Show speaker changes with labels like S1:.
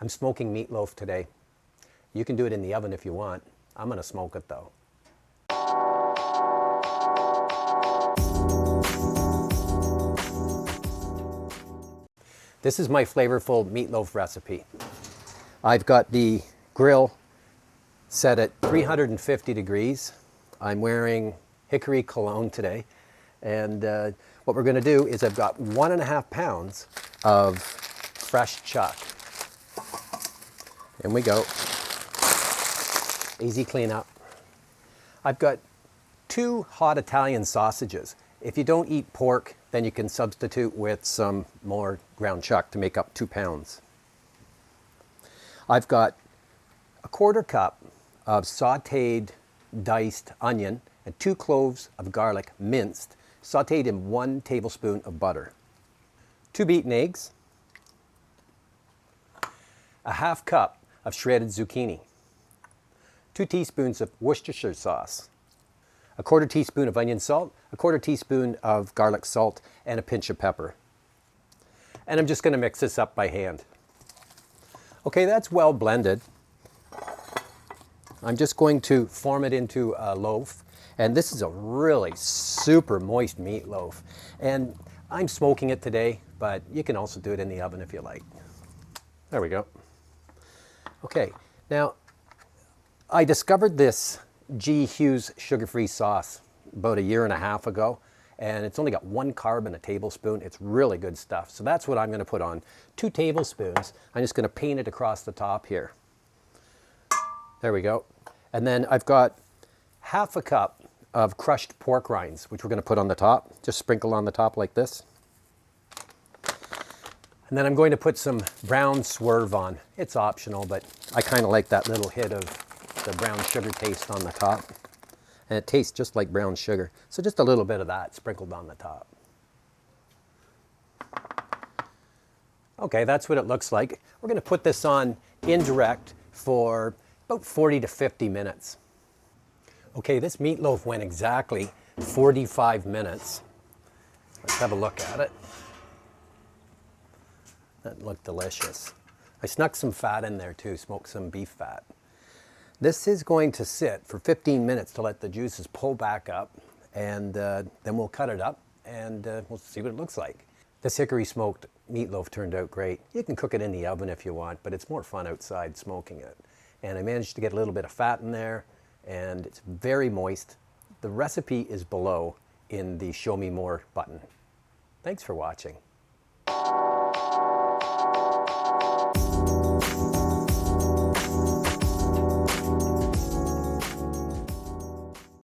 S1: I'm smoking meatloaf today. You can do it in the oven if you want. I'm going to smoke it though. This is my flavorful meatloaf recipe. I've got the grill set at 350 degrees. I'm wearing hickory cologne today. And what we're going to do is I've got 1.5 pounds of fresh chuck. In we go. Easy cleanup. I've got 2 hot Italian sausages. If you don't eat pork, then you can substitute with some more ground chuck to make up 2 pounds. I've got 1/4 cup of sauteed diced onion and 2 cloves of garlic minced, sauteed in 1 tablespoon of butter. 2 beaten eggs, 1/2 cup of shredded zucchini, 2 teaspoons of Worcestershire sauce, 1/4 teaspoon of onion salt, 1/4 teaspoon of garlic salt, and a pinch of pepper. And I'm just going to mix this up by hand. Okay, that's well blended. I'm just going to form it into a loaf. And this is a really super moist meatloaf. And I'm smoking it today, but you can also do it in the oven if you like. There we go. Okay, now I discovered this G. Hughes sugar-free sauce about 1.5 years ago, and it's only got 1 carb in a tablespoon. It's really good stuff. So that's what I'm going to put on. 2 tablespoons. I'm just going to paint it across the top here. There we go. And then I've got 1/2 cup of crushed pork rinds, which we're going to put on the top. Just sprinkle on the top like this. And then I'm going to put some brown swerve on. It's optional, but I kind of like that little hit of the brown sugar taste on the top. And it tastes just like brown sugar. So just a little bit of that sprinkled on the top. Okay, that's what it looks like. We're going to put this on indirect for about 40 to 50 minutes. Okay, this meatloaf went exactly 45 minutes. Let's have a look at it. That looked delicious. I snuck some fat in there too, smoked some beef fat. This is going to sit for 15 minutes to let the juices pull back up, and then we'll cut it up and we'll see what it looks like. This hickory smoked meatloaf turned out great. You can cook it in the oven if you want, but it's more fun outside smoking it. And I managed to get a little bit of fat in there, and it's very moist. The recipe is below in the Show Me More button. Thanks for watching.